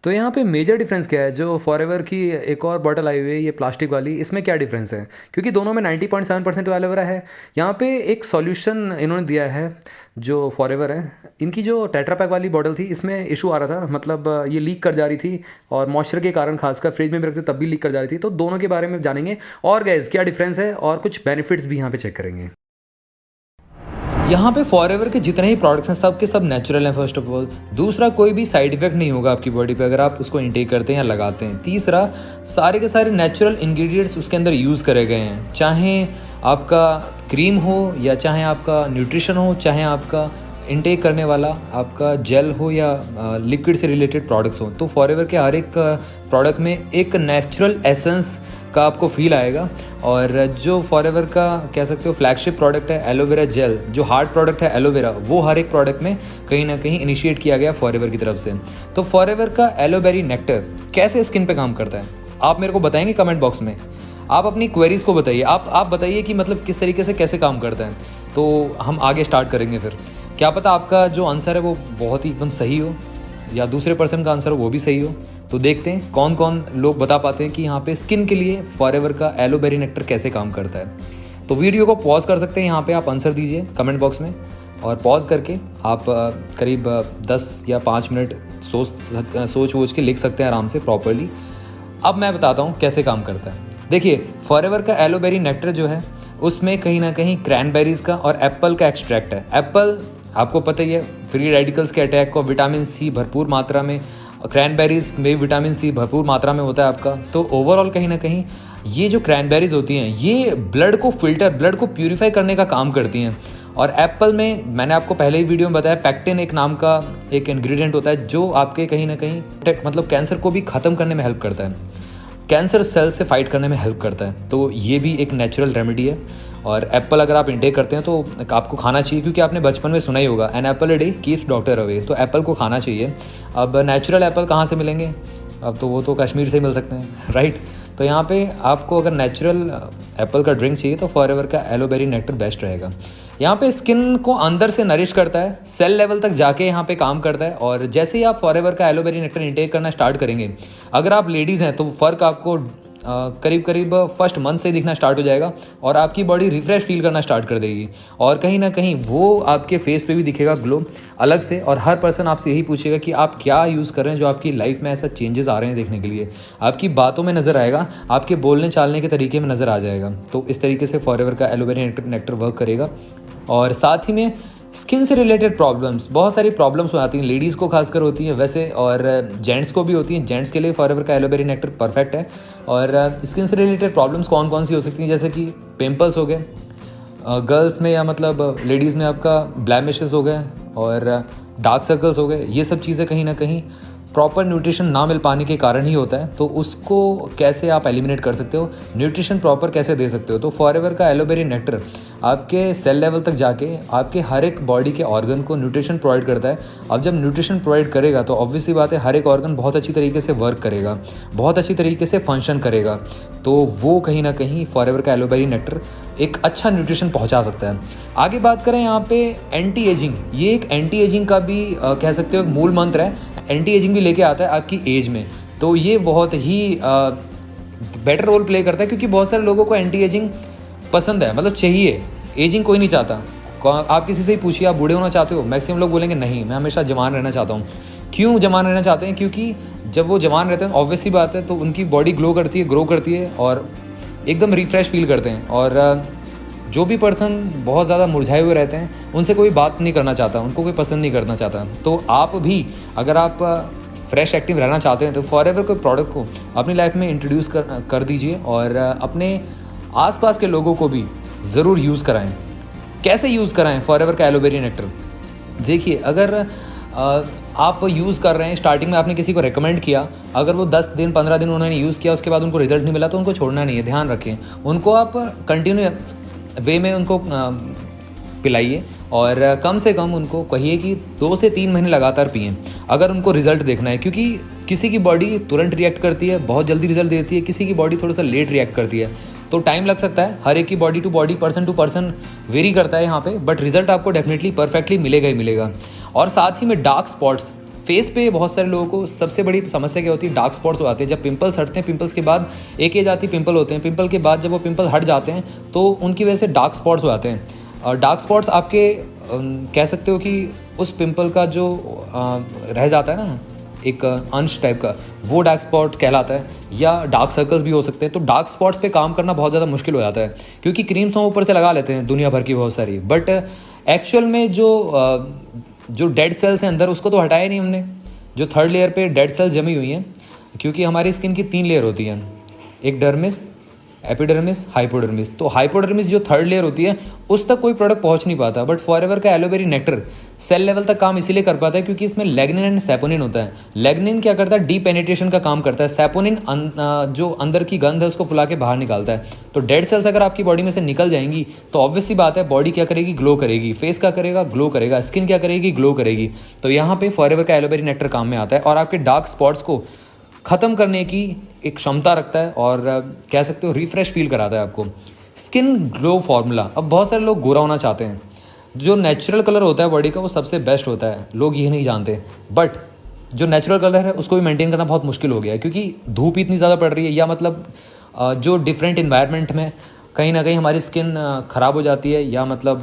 तो यहाँ पे मेजर डिफरेंस क्या है? जो फॉरएवर की एक और बॉटल आई हुई है ये प्लास्टिक वाली, इसमें क्या डिफरेंस है? क्योंकि दोनों में 90.7% एलोवेरा है। यहाँ पे एक सॉल्यूशन इन्होंने दिया है जो फॉरएवर है। इनकी जो टेट्रा पैक वाली बॉटल थी इसमें इशू आ रहा था, मतलब ये लीक कर जा रही थी और मॉइस्चर के कारण खासकर फ्रिज में भी रखते तब भी लीक कर जा रही थी। तो दोनों के बारे में जानेंगे और गैस क्या डिफरेंस है और कुछ बेनिफिट्स भी यहाँ पे चेक करेंगे। यहाँ पे फॉरएवर के जितने ही प्रोडक्ट्स हैं सब के सब नेचुरल हैं फर्स्ट ऑफ ऑल। दूसरा, कोई भी साइड इफेक्ट नहीं होगा आपकी बॉडी पे अगर आप उसको इंटेक करते हैं या लगाते हैं। तीसरा, सारे के सारे नेचुरल इंग्रेडिएंट्स उसके अंदर यूज़ करे गए हैं, चाहे आपका क्रीम हो या चाहे आपका न्यूट्रिशन हो, चाहे आपका इनटेक करने वाला आपका जेल हो या लिक्विड से रिलेटेड प्रोडक्ट्स हो। तो फॉरएवर के हर एक प्रोडक्ट में एक नेचुरल एसेंस का आपको फील आएगा। और जो फॉरएवर का कह सकते हो फ्लैगशिप प्रोडक्ट है एलोवेरा जेल, जो हार्ड प्रोडक्ट है एलोवेरा, वो हर एक प्रोडक्ट में कहीं ना कहीं इनिशिएट किया गया फॉरएवर की तरफ से। तो फॉरएवर का एलोवेरी नेक्टर कैसे स्किन पे काम करता है आप मेरे को बताएंगे कमेंट बॉक्स में। आप अपनी क्वेरीज को बताइए, आप बताइए कि मतलब किस तरीके से कैसे काम करता है, तो हम आगे स्टार्ट करेंगे। फिर क्या पता आपका जो आंसर है वो बहुत ही एकदम सही हो या दूसरे पर्सन का आंसर वो भी सही हो। तो देखते हैं कौन कौन लोग बता पाते हैं कि यहाँ पे स्किन के लिए फॉरएवर का एलोवेरी नेक्टर कैसे काम करता है। तो वीडियो को पॉज कर सकते हैं, यहाँ पे आप आंसर दीजिए कमेंट बॉक्स में और पॉज करके आप करीब 10 या 5 मिनट सोच के लिख सकते हैं आराम से प्रॉपरली। अब मैं बताता हूँ कैसे काम करता है। देखिए, फॉरएवर का एलोवेरी नेक्टर जो है उसमें कहीं ना कहीं क्रैनबेरीज का और एप्पल का एक्सट्रैक्ट है। एप्पल आपको पता ही है फ्री रेडिकल्स के अटैक को, विटामिन सी भरपूर मात्रा में, क्रैनबेरीज में विटामिन सी भरपूर मात्रा में होता है आपका। तो ओवरऑल कहीं ना कहीं ये जो क्रैनबेरीज होती हैं ये ब्लड को प्यूरिफाई करने का काम करती हैं। और एप्पल में मैंने आपको पहले ही वीडियो में बताया पैक्टिन एक नाम का एक इंग्रेडिएंट होता है जो आपके कहीं ना कहीं मतलब कैंसर को भी ख़त्म करने में हेल्प करता है, कैंसर सेल से फाइट करने में हेल्प करता है। तो ये भी एक नेचुरल रेमेडी है। और एप्पल अगर आप इंटेक करते हैं तो आपको खाना चाहिए, क्योंकि आपने बचपन में सुना ही होगा an apple a day keeps doctor away. तो एप्पल को खाना चाहिए। अब नेचुरल एप्पल कहाँ से मिलेंगे? अब तो वो तो कश्मीर से ही मिल सकते हैं, राइट। तो यहाँ पे आपको अगर नेचुरल एप्पल का ड्रिंक चाहिए तो फॉरएवर का एलोवेरी नेक्टर बेस्ट रहेगा। यहाँ पे स्किन को अंदर से नरिश करता है, सेल लेवल तक जाके यहाँ पे काम करता है। और जैसे ही आप फॉरएवर का एलोवेरी नेक्टर इंटेक करना स्टार्ट करेंगे, अगर आप लेडीज़ हैं तो फ़र्क आपको करीब फर्स्ट मंथ से दिखना स्टार्ट हो जाएगा और आपकी बॉडी रिफ्रेश फील करना स्टार्ट कर देगी। और कहीं ना कहीं वो आपके फेस पे भी दिखेगा ग्लो अलग से। और हर पर्सन आपसे यही पूछेगा कि आप क्या यूज़ कर रहे हैं जो आपकी लाइफ में ऐसा चेंजेस आ रहे हैं देखने के लिए। आपकी बातों में नज़र आएगा, आपके बोलने चालने के तरीके में नज़र आ जाएगा। तो इस तरीके से फॉरएवर का एलोवेरी नेक्टर वर्क करेगा। और साथ ही में स्किन से रिलेटेड प्रॉब्लम्स, बहुत सारी प्रॉब्लम्स हो जाती हैं, लेडीज़ को खासकर होती हैं वैसे, और जेंट्स को भी होती हैं। जेंट्स के लिए फॉरएवर का एलोवेरी नेक्टर परफेक्ट है। और स्किन से रिलेटेड प्रॉब्लम्स कौन कौन सी हो सकती हैं, जैसे कि पिंपल्स हो गए गर्ल्स में, या मतलब लेडीज़ में आपका ब्लैमिशेस हो गए और डार्क सर्कल्स हो गए। ये सब चीज़ें कहीं ना कहीं प्रॉपर न्यूट्रिशन ना मिल पाने के कारण ही होता है। तो उसको कैसे आप एलिमिनेट कर सकते हो, न्यूट्रिशन प्रॉपर कैसे दे सकते हो। तो फॉरएवर का एलोवेरी नेक्टर आपके सेल लेवल तक जाके आपके हर एक बॉडी के ऑर्गन को न्यूट्रिशन प्रोवाइड करता है। अब जब न्यूट्रिशन प्रोवाइड करेगा तो ऑब्वियस सी बात है हर एक ऑर्गन बहुत अच्छी तरीके से वर्क करेगा, बहुत अच्छी तरीके से फंक्शन करेगा। तो वो कहीं ना कहीं फॉरएवर का एलोवेरी नेक्टर एक अच्छा न्यूट्रिशन पहुंचा सकता है। आगे बात करें यहाँ पे एंटी एजिंग, ये एक एंटी एजिंग का भी कह सकते हो एक मूल मंत्र है। एंटी एजिंग भी लेके आता है आपकी एज में। तो ये बहुत ही बेटर रोल प्ले करता है, क्योंकि बहुत सारे लोगों को एंटी एजिंग पसंद है, मतलब चाहिए। एजिंग कोई नहीं चाहता। आप किसी से ही पूछिए आप बूढ़े होना चाहते हो, मैक्सिमम लोग बोलेंगे नहीं, मैं हमेशा जवान रहना चाहता हूँ। क्यों जवान रहना चाहते हैं? क्योंकि जब वो जवान रहते हैं ऑब्वियस सी बात है तो उनकी बॉडी ग्लो करती है और एकदम रिफ्रेश फील करते हैं। और जो भी पर्सन बहुत ज़्यादा मुरझाए हुए रहते हैं उनसे कोई बात नहीं करना चाहता, उनको कोई पसंद नहीं करना चाहता। तो आप भी अगर आप फ्रेश एक्टिव रहना चाहते हैं तो फॉरएवर के प्रोडक्ट को अपनी लाइफ में इंट्रोड्यूस कर दीजिए और अपने आसपास के लोगों को भी ज़रूर यूज़ कराएं। कैसे यूज़ कराएं फॉरएवर का एलोवेरी नेक्टर? देखिए, अगर आप यूज़ कर रहे हैं, स्टार्टिंग में आपने किसी को रेकमेंड किया, अगर वो 10 दिन 15 दिन उन्होंने यूज़ किया उसके बाद उनको रिजल्ट नहीं मिला तो उनको छोड़ना नहीं है। ध्यान रखें, उनको आप कंटिन्यू वे में उनको पिलाइए और कम से कम उनको कहिए कि 2 से 3 महीने लगातार पिएं अगर उनको रिजल्ट देखना है। क्योंकि किसी की बॉडी तुरंत रिएक्ट करती है, बहुत जल्दी रिजल्ट देती है, किसी की बॉडी थोड़ा सा लेट रिएक्ट करती है, तो टाइम लग सकता है। हर एक की body to body, person to person vary करता है यहाँ पे, बट रिजल्ट आपको डेफिनेटली परफेक्टली मिलेगा ही मिलेगा। और साथ ही में डार्क स्पॉट्स फेस पे बहुत सारे लोगों को सबसे बड़ी समस्या क्या होती है, डार्क स्पॉट्स हो जाते हैं। जब पिंपल्स हटते हैं, पिंपल्स के बाद एक एज आती है, पिंपल होते हैं, पिंपल के बाद जब वो पिंपल हट जाते हैं तो उनकी वजह से डार्क स्पॉट्स हो जाते हैं। और डार्क स्पॉट्स आपके कह सकते हो कि उस पिंपल का जो रह जाता है ना एक अंश टाइप का, वो डार्क स्पॉट कहलाता है, या डार्क सर्कल्स भी हो सकते हैं। तो डार्क स्पॉट्स पे काम करना बहुत ज़्यादा मुश्किल हो जाता है, क्योंकि क्रीम्स हम ऊपर से लगा लेते हैं दुनिया भर की बहुत सारी, बट एक्चुअल में जो डेड सेल्स हैं अंदर, उसको तो हटाया नहीं हमने। जो थर्ड लेयर पे डेड सेल्स जमी हुई हैं, क्योंकि हमारी स्किन की 3 लेयर होती हैं, एक डर्मिस, एपिडर्मिस, हाइपोडर्मिस। तो हाइपोडर्मिस जो थर्ड लेयर होती है, उस तक कोई प्रोडक्ट पहुंच नहीं पाता। बट फॉरएवर का एलोवेरा नेक्टर सेल लेवल तक काम इसीलिए कर पाता है क्योंकि इसमें लैग्निन एंड सैपोनिन होता है। लैग्निन क्या करता है, डीपेनिट्रेशन का काम करता है। सैपोनिन जो अंदर की गंध है उसको फुला के बाहर निकालता है। तो डेड सेल्स अगर आपकी बॉडी में से निकल जाएंगी तो ऑब्वियस सी बात है, बॉडी क्या करेगी, ग्लो करेगी। फेस क्या करेगा, ग्लो करेगा। स्किन क्या करेगी, ग्लो करेगी। तो यहाँ पे फॉरएवर का एलोवेरा नेक्टर काम में आता है और आपके डार्क स्पॉट्स को ख़त्म करने की एक क्षमता रखता है और कह सकते हो रिफ्रेश फील कराता है आपको। स्किन ग्लो फार्मूला, अब बहुत सारे लोग गोरा होना चाहते हैं। जो नेचुरल कलर होता है बॉडी का वो सबसे बेस्ट होता है, लोग ये नहीं जानते। बट जो नेचुरल कलर है उसको भी मेंटेन करना बहुत मुश्किल हो गया है, क्योंकि धूप इतनी ज़्यादा पड़ रही है, या मतलब जो डिफरेंट इन्वायरमेंट में कहीं ना कहीं हमारी स्किन ख़राब हो जाती है, या मतलब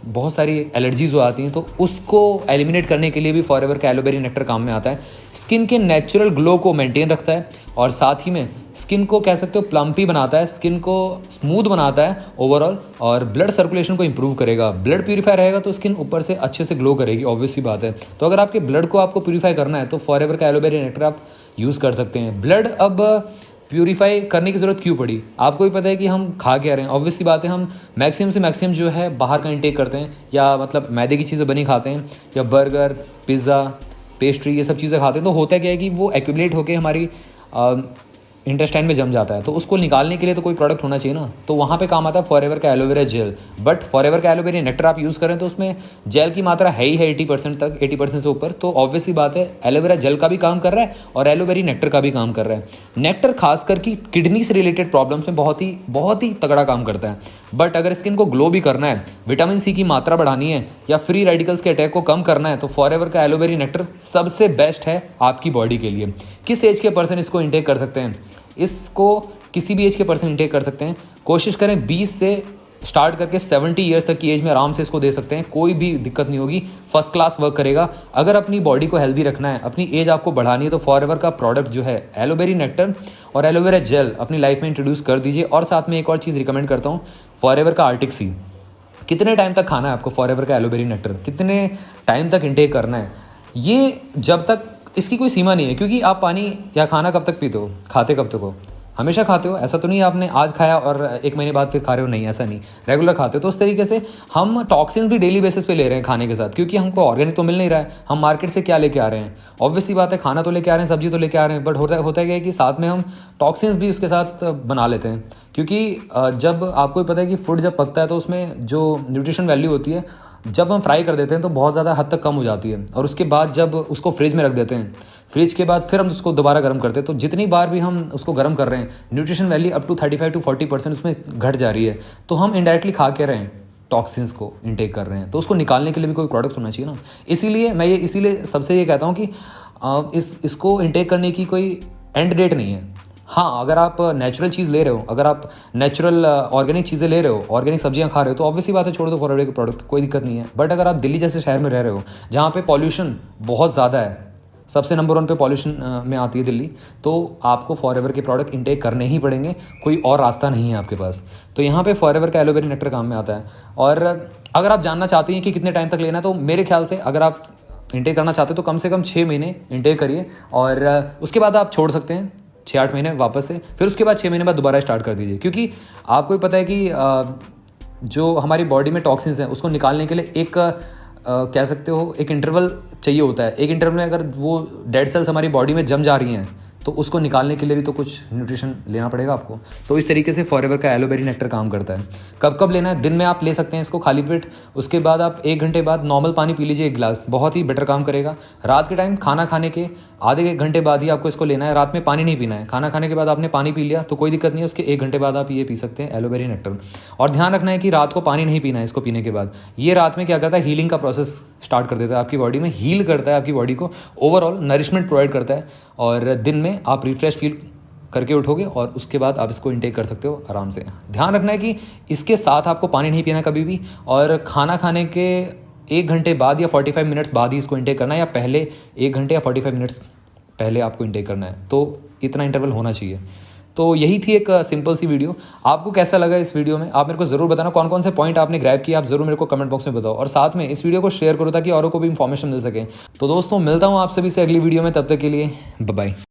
बहुत सारी एलर्जीज़ हो आती हैं। तो उसको एलिमिनेट करने के लिए भी फॉरएवर का एलोवेरा नेक्टर काम में आता है। स्किन के नेचुरल ग्लो को मेंटेन रखता है और साथ ही में स्किन को कह सकते हो प्लम्पी बनाता है, स्किन को स्मूथ बनाता है ओवरऑल, और ब्लड सर्कुलेशन को इंप्रूव करेगा। ब्लड प्यूरीफाई रहेगा तो स्किन ऊपर से अच्छे से ग्लो करेगी, ऑब्वियस सी बात है। तो अगर आपके ब्लड को आपको प्यूरीफाई करना है तो फॉरएवर का एलोवेरा नेक्टर आप यूज़ कर सकते हैं। ब्लड अब प्यूरीफाई करने की ज़रूरत क्यों पड़ी, आपको भी पता है कि हम खा क्या रहे हैं। ऑब्वियस सी बात है, हम मैक्सिमम से मैक्सिमम जो है बाहर का इंटेक करते हैं, या मतलब मैदे की चीज़ें बनी खाते हैं, या बर्गर, पिज़्ज़ा, पेस्ट्री, ये सब चीज़ें खाते हैं। तो होता क्या है कि वो एक्यूमुलेट होकर हमारी इंटेस्टाइन में जम जाता है। तो उसको निकालने के लिए तो कोई प्रोडक्ट होना चाहिए ना, तो वहाँ पे काम आता है फॉरएवर का एलोवेरा जेल। बट फॉरएवर का एलोवेरा नेक्टर आप यूज़ करें तो उसमें जेल की मात्रा है ही है 80% तक, 80% से ऊपर। तो ऑब्वियस सी बात है, एलोवेरा जेल का भी काम कर रहा है और एलोवेरा नेक्टर का भी काम कर रहा है। नेक्टर खासकर की किडनी से रिलेटेड प्रॉब्लम्स में बहुत ही तगड़ा काम करता है। बट अगर स्किन को ग्लो भी करना है, विटामिन सी की मात्रा बढ़ानी है, या फ्री रेडिकल्स के अटैक को कम करना है, तो फॉरएवर का एलोवेरा नेक्टर सबसे बेस्ट है आपकी बॉडी के लिए। किस एज के पर्सन इसको इंटेक कर सकते हैं, इसको किसी भी एज के पर्सन इंटेक कर सकते हैं। कोशिश करें 20 से स्टार्ट करके 70 ईयर्स तक की एज में आराम से इसको दे सकते हैं, कोई भी दिक्कत नहीं होगी, फर्स्ट क्लास वर्क करेगा। अगर अपनी बॉडी को हेल्दी रखना है, अपनी एज आपको बढ़ानी है, तो फॉरएवर का प्रोडक्ट जो है एलोवेरा नेक्टर और एलोवेरा जेल अपनी लाइफ में इंट्रोड्यूस कर दीजिए। और साथ में एक और चीज़ रिकमेंड करता हूँ, फॉरएवर का आर्टिक सी। कितने टाइम तक खाना है आपको फॉरएवर का एलोवेरा नेक्टर, कितने टाइम तक इंटेक करना है, ये जब तक इसकी कोई सीमा नहीं है। क्योंकि आप पानी या खाना कब तक पीते हो, खाते कब तक हो, हमेशा खाते हो। ऐसा तो नहीं आपने आज खाया और 1 महीने बाद फिर खा रहे हो, नहीं, ऐसा नहीं, रेगुलर खाते हो। तो उस तरीके से हम टॉक्सिन्स भी डेली बेसिस पे ले रहे हैं खाने के साथ, क्योंकि हमको ऑर्गेनिक तो मिल नहीं रहा है। हम मार्केट से क्या लेके आ रहे हैं, ऑब्वियस सी बात है, खाना तो लेके आ रहे हैं, सब्जी तो लेके आ रहे हैं, बट होता क्या है कि साथ में हम टॉक्सिन्स भी उसके साथ बना लेते हैं। क्योंकि जब आपको पता है कि फूड जब पकता है तो उसमें जो न्यूट्रिशन वैल्यू होती है, जब हम फ्राई कर देते हैं तो बहुत ज़्यादा हद तक कम हो जाती है। और उसके बाद जब उसको फ्रिज में रख देते हैं, फ्रिज के बाद फिर हम उसको दोबारा गर्म करते हैं, तो जितनी बार भी हम उसको गर्म कर रहे हैं, nutrition value up to 35 to 40% उसमें घट जा रही है। तो हम इनडायरेक्टली खा के रहे हैं, टॉक्सिन्स को इंटेक कर रहे हैं। तो उसको निकालने के लिए भी कोई प्रोडक्ट होना चाहिए ना। इसीलिए सबसे ये कहता हूँ कि इसको इंटेक करने की कोई एंड डेट नहीं है। हाँ, अगर आप नेचुरल चीज़ ले रहे हो, अगर आप नेचुरल ऑर्गेनिक चीज़ें ले रहे हो, ऑर्गेनिक सब्जियां खा रहे हो, तो ऑब्वियसली बात है, छोड़ दो फॉरएवर के प्रोडक्ट, कोई दिक्कत नहीं है। बट अगर आप दिल्ली जैसे शहर में रह रहे हो जहाँ पे पॉल्यूशन बहुत ज़्यादा है, सबसे नंबर 1 पे पॉल्यूशन में आती है दिल्ली, तो आपको फॉरएवर के प्रोडक्ट इंटेक करने ही पड़ेंगे, कोई और रास्ता नहीं है आपके पास। तो यहाँ पे फॉरएवर का एलोवेरा नेक्टर काम में आता है। और अगर आप जानना चाहते हैं कि कितने टाइम तक लेना है, तो मेरे ख्याल से अगर आप इंटेक करना चाहते हो तो कम से कम 6 महीने इंटेक करिए, और उसके बाद आप छोड़ सकते हैं 6-8 महीने वापस से, फिर उसके बाद 6 महीने बाद दोबारा स्टार्ट कर दीजिए। क्योंकि आपको भी पता है कि जो हमारी बॉडी में टॉक्सिन्स हैं उसको निकालने के लिए एक कह सकते हो एक इंटरवल चाहिए होता है। एक इंटरवल में अगर वो डेड सेल्स हमारी बॉडी में जम जा रही हैं तो उसको निकालने के लिए भी तो कुछ न्यूट्रिशन लेना पड़ेगा आपको। तो इस तरीके से फॉरएवर का एलोबेरी नेक्टर काम करता है। कब कब लेना है? दिन में आप ले सकते हैं इसको खाली पेट, उसके बाद आप 1 घंटे बाद नॉर्मल पानी पी लीजिए 1 गिलास, बहुत ही बेटर काम करेगा। रात के टाइम खाना खाने के आधे 1 घंटे बाद ही आपको इसको लेना है, रात में पानी नहीं पीना है। खाना खाने के बाद आपने पानी पी लिया तो कोई दिक्कत नहीं है, उसके 1 घंटे बाद आप ये पी सकते हैं एलोबेरी नेक्टर। और ध्यान रखना है कि रात को पानी नहीं पीना है इसको पीने के बाद। ये रात में क्या करता है, हीलिंग का प्रोसेस स्टार्ट कर देता है आपकी बॉडी में, हील करता है आपकी बॉडी को, ओवरऑल नरिशमेंट प्रोवाइड करता है और दिन में आप रिफ्रेश फील करके उठोगे और उसके बाद आप इसको इंटेक कर सकते हो आराम से। ध्यान रखना है कि इसके साथ आपको पानी नहीं पीना कभी भी, और खाना खाने के 1 घंटे बाद या 45 मिनट्स बाद ही इसको इंटेक करना है, या पहले 1 घंटे या 45 मिनट्स पहले आपको इंटेक करना है। तो इतना इंटरवल होना चाहिए। तो यही थी एक सिंपल सी वीडियो। आपको कैसा लगा इस वीडियो में आप मेरे को ज़रूर बताना, कौन कौन से पॉइंट आपने ग्रैब किया आप ज़रूर मेरे को कमेंट बॉक्स में बताओ, और साथ में इस वीडियो को शेयर करो ताकि औरों को भी इन्फॉर्मेशन मिल सके। तो दोस्तों मिलता हूँ आप सभी से अगली वीडियो में, तब तक के लिए बाय बाय।